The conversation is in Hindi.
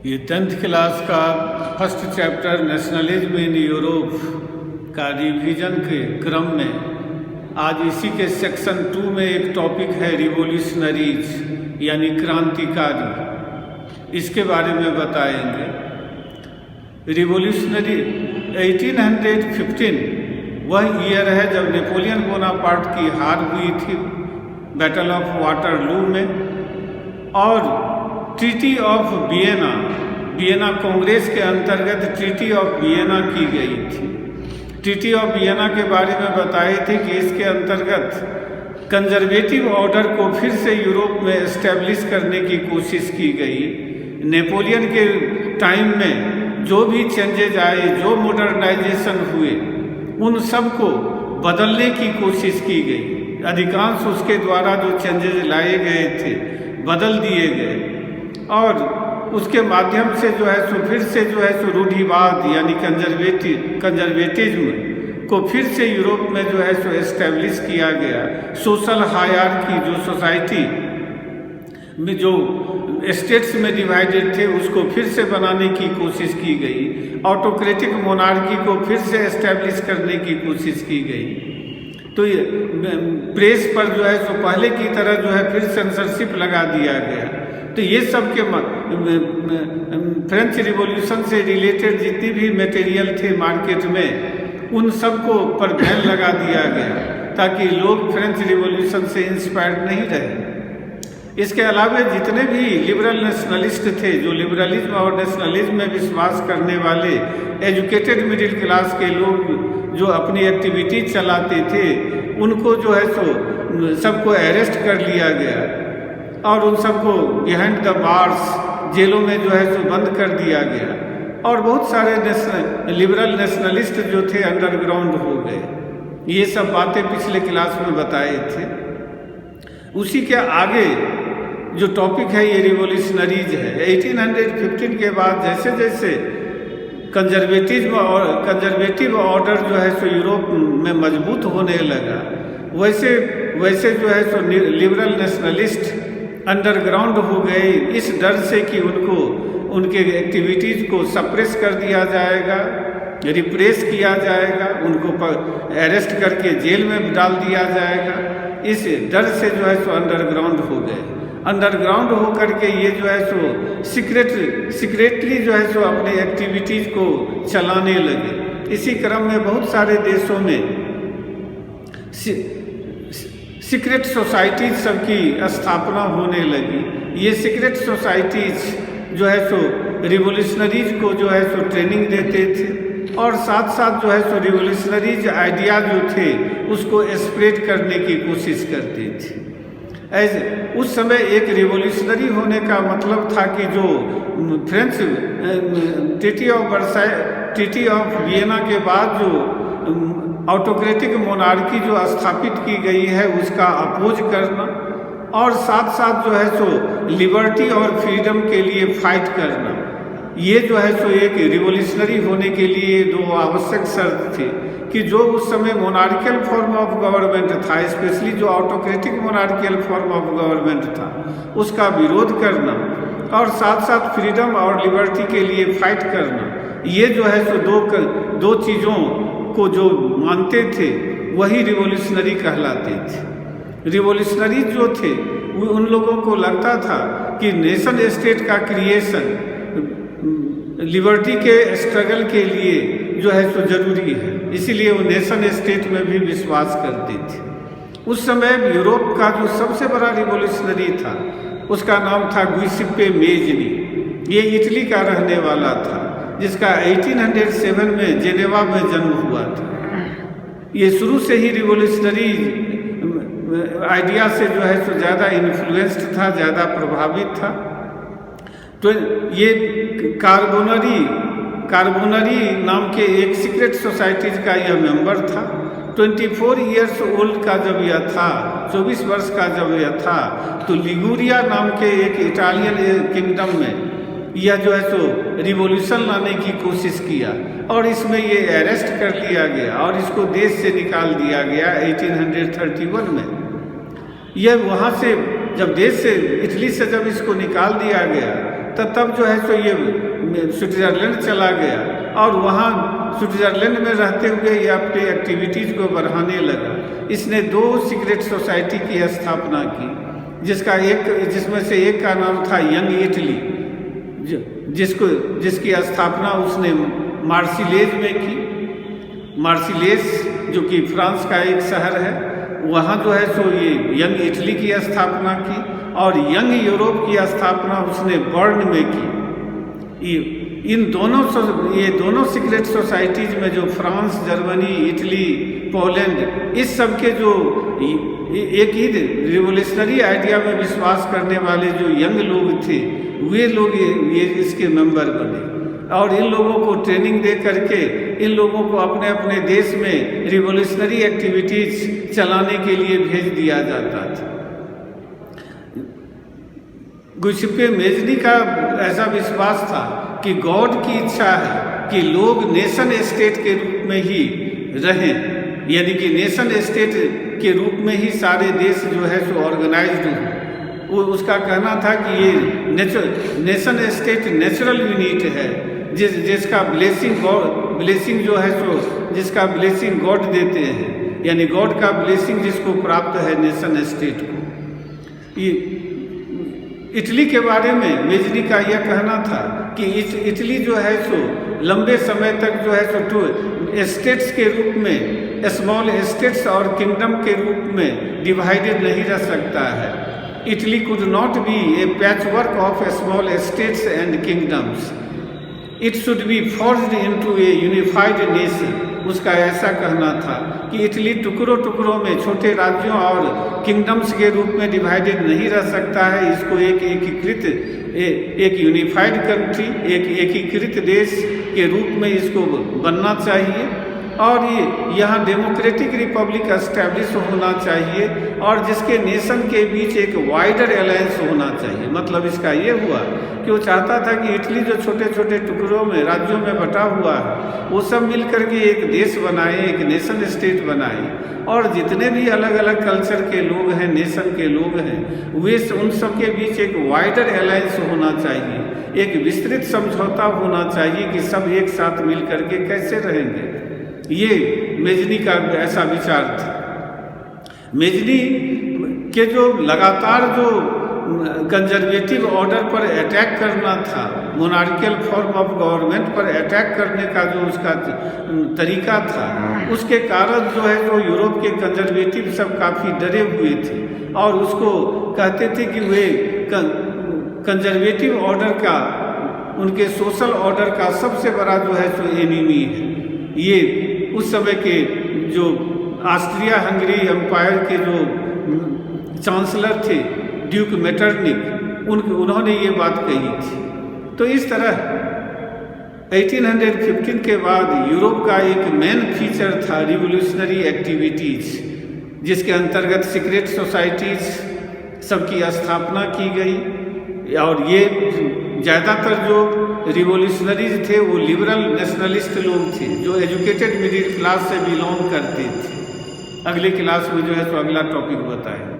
ये 10th क्लास का first chapter nationalism in Europe का रिवीजन के क्रम में आज इसी के सेक्शन 2 में एक टॉपिक है रिवोल्यूशनरीज यानी क्रांतिकारी। इसके बारे में बताएंगे। रिवोल्यूशनरी 1815 वह ईयर है जब नेपोलियन बोनापार्ट की हार हुई थी बैटल ऑफ वाटरलू में, और ट्रीटी ऑफ वियना कांग्रेस के अंतर्गत ट्रीटी ऑफ वियना की गई थी। ट्रीटी ऑफ वियना के बारे में बताए थे कि इसके अंतर्गत कंजर्वेटिव ऑर्डर को फिर से यूरोप में एस्टेब्लिश करने की कोशिश की गई। नेपोलियन के टाइम में जो भी चेंजेज आए, जो मॉडर्नाइजेशन हुए, उन सब को बदलने की कोशिश की गई। अधिकांश उसके द्वारा जो चेंजेज लाए गए थे बदल दिए गए, और उसके माध्यम से जो है सो फिर से जो है सो रूढ़िवाद यानी कंजर्वेटिज्म को फिर से यूरोप में जो है सो एस्टेब्लिश किया गया। सोशल हायरार्की जो सोसाइटी में जो स्टेट्स में डिवाइडेड थे उसको फिर से बनाने की कोशिश की गई। ऑटोक्रेटिक मोनार्की को फिर से एस्टेब्लिश करने की कोशिश की गई। तो ये प्रेस पर जो है सो पहले की तरह जो है फिर सेंसरशिप लगा दिया गया। तो ये सब के फ्रेंच रिवॉल्यूशन से रिलेटेड जितनी भी मटेरियल थे मार्केट में, उन सब को पर बैन लगा दिया गया ताकि लोग फ्रेंच रिवॉल्यूशन से इंस्पायर्ड नहीं रहे। इसके अलावा जितने भी लिबरल नेशनलिस्ट थे, जो लिबरलिज्म और नेशनलिज्म में विश्वास करने वाले एजुकेटेड मिडिल क्लास के लोग जो अपनी एक्टिविटी चलाते थे, उनको जो है सो सबको अरेस्ट कर लिया गया और उन सबको बिहाइंड द बार्स जेलों में जो है सो बंद कर दिया गया। और बहुत सारे लिबरल नेशनलिस्ट जो थे अंडरग्राउंड हो गए। ये सब बातें पिछले क्लास में बताए थे। उसी के आगे जो टॉपिक है ये रिवोल्यूशनरीज है। 1815 के बाद जैसे जैसे कंजर्वेटिव ऑर्डर जो है सो यूरोप में मजबूत होने लगा, वैसे वैसे जो है सो लिबरल नेशनलिस्ट अंडरग्राउंड हो गए, इस डर से कि उनको उनके एक्टिविटीज़ को सप्रेस कर दिया जाएगा, रिप्रेस किया जाएगा, उनको अरेस्ट करके जेल में डाल दिया जाएगा। इस डर से जो है सो अंडरग्राउंड हो गए। अंडरग्राउंड हो करके ये जो है सो सीक्रेटली जो है सो अपने एक्टिविटीज़ को चलाने लगे। इसी क्रम में बहुत सारे देशों में सीक्रेट सोसाइटीज सबकी स्थापना होने लगी। ये सीक्रेट सोसाइटीज जो है सो रिवोल्यूशनरीज को जो है सो ट्रेनिंग देते थे, और साथ साथ जो है सो रिवोल्यूशनरीज आइडिया जो थे उसको स्प्रेड करने की कोशिश करते थे। ऐसे उस समय एक रिवोल्यूशनरी होने का मतलब था कि जो फ्रेंच ट्रीटी ऑफ वियना के बाद जो ऑटोक्रेटिक मोनार्की जो स्थापित की गई है उसका अपोज करना, और साथ साथ जो है सो लिबर्टी और फ्रीडम के लिए फाइट करना। ये जो है सो एक रिवोल्यूशनरी होने के लिए दो आवश्यक शर्त थे कि जो उस समय मोनार्कियल फॉर्म ऑफ गवर्नमेंट था, स्पेशली जो autocratic monarchial form of government था, उसका विरोध करना, और साथ साथ फ्रीडम और लिबर्टी के लिए फाइट करना। ये जो है सो दो चीज़ों को जो मानते थे वही रिवोल्यूशनरी कहलाते थे। रिवोल्यूशनरी जो थे वो उन लोगों को लगता था कि नेशन स्टेट का क्रिएशन लिबर्टी के स्ट्रगल के लिए जो है सो जरूरी है, इसीलिए वो नेशन स्टेट में भी विश्वास करते थे। उस समय यूरोप का जो सबसे बड़ा रिवोल्यूशनरी था उसका नाम था गुइसेप्पे मेज़नी। ये इटली का रहने वाला था, जिसका 1807 में जेनेवा में जन्म हुआ था। ये शुरू से ही रिवोल्यूशनरी आइडिया से जो है सो ज़्यादा इन्फ्लुएंस्ड था, ज़्यादा प्रभावित था। तो ये कार्बोनरी नाम के एक सीक्रेट सोसाइटीज का यह मेंबर था। 24 ईयर्स ओल्ड का जब यह था, 24 वर्ष का जब यह था, तो लिगुरिया नाम के एक इटालियन किंगडम में यह जो है सो रिवॉल्यूशन लाने की कोशिश किया, और इसमें ये अरेस्ट कर लिया गया और इसको देश से निकाल दिया गया 1831 में। यह वहाँ से जब देश से इटली से जब इसको निकाल दिया गया तब जो है सो ये स्विट्ज़रलैंड चला गया और वहाँ स्विट्ज़रलैंड में रहते हुए ये अपनी एक्टिविटीज़ को बढ़ाने लगा। इसने 2 सीक्रेट सोसाइटी की स्थापना की, जिसमें से एक का नाम था यंग इटली, जिसकी स्थापना उसने मार्सिलेज में की। मार्सिलेज जो कि फ्रांस का एक शहर है, वहाँ जो है सो ये यंग इटली की स्थापना की। और यंग यूरोप की स्थापना उसने बर्न में की। ये दोनों सीक्रेट सोसाइटीज़ में जो फ्रांस, जर्मनी, इटली, पोलैंड, इस सब के जो एक ही रिवोल्यूशनरी आइडिया में विश्वास करने वाले जो यंग लोग थे, वे लोग ये इसके मेंबर बने। और इन लोगों को ट्रेनिंग दे करके इन लोगों को अपने अपने देश में रिवोल्यूशनरी एक्टिविटीज़ चलाने के लिए भेज दिया जाता था। गुइसेप्पे मेज़नी का ऐसा विश्वास था कि गॉड की इच्छा है कि लोग नेशन स्टेट के रूप में ही रहें, यानी कि नेशन स्टेट के रूप में ही सारे देश जो है सो ऑर्गेनाइज्ड हो। उसका कहना था कि ये नेशन स्टेट नेचुरल यूनिट है, जिसका ब्लेसिंग जो है सो जिसका ब्लेसिंग गॉड देते हैं, यानी गॉड का ब्लेसिंग जिसको प्राप्त है नेशन स्टेट को। ये इटली के बारे में मेज़नी का यह कहना था कि इटली जो है सो लंबे समय तक जो है सो स्टेट्स के रूप में, स्मॉल स्टेट्स और किंगडम के रूप में डिवाइडेड नहीं रह सकता है। Italy could not be A patchwork of small states and kingdoms, it should be forced into A unified nation. उसका ऐसा कहना था कि इटली टुकड़ों टुकड़ों में छोटे राज्यों और किंगडम्स के रूप में डिवाइडेड नहीं रह सकता है। इसको एक यूनिफाइड कंट्री, एक एकीकृत देश के रूप में इसको बनना चाहिए। और ये यहाँ डेमोक्रेटिक रिपब्लिक एस्टैब्लिश होना चाहिए और जिसके नेशन के बीच एक वाइडर अलायंस होना चाहिए। मतलब इसका ये हुआ कि वो चाहता था कि इटली जो छोटे छोटे टुकड़ों में, राज्यों में बटा हुआ है, वो सब मिल करके एक देश बनाए, एक नेशन स्टेट बनाए। और जितने भी अलग अलग कल्चर के लोग हैं, नेशन के लोग हैं, वे उन सब के बीच एक वाइडर अलायंस होना चाहिए, एक विस्तृत समझौता होना चाहिए कि सब एक साथ मिल करके कैसे रहेंगे। ये मेज़नी का ऐसा विचार था। मेज़नी के जो लगातार जो कंजर्वेटिव ऑर्डर पर अटैक करना था, मोनार्कियल फॉर्म ऑफ गवर्नमेंट पर अटैक करने का जो उसका तरीका था, उसके कारण जो है जो यूरोप के कंजर्वेटिव सब काफ़ी डरे हुए थे और उसको कहते थे कि वे कंजर्वेटिव ऑर्डर का, उनके सोशल ऑर्डर का सबसे बड़ा जो है सो एनिमी है। ये उस समय के जो ऑस्ट्रिया हंगरी एम्पायर के जो चांसलर थे, ड्यूक मेटरनिक, उन्होंने ये बात कही थी। तो इस तरह 1815 के बाद यूरोप का एक मेन फीचर था रिवोल्यूशनरी एक्टिविटीज़, जिसके अंतर्गत सीक्रेट सोसाइटीज़ सबकी स्थापना की गई। और ये ज़्यादातर जो रिवोल्यूशनरीज थे वो लिबरल नेशनलिस्ट लोग थे, जो एजुकेटेड मिडिल क्लास से बिलोंग करते थे। अगले क्लास में जो है तो अगला टॉपिक बताएं।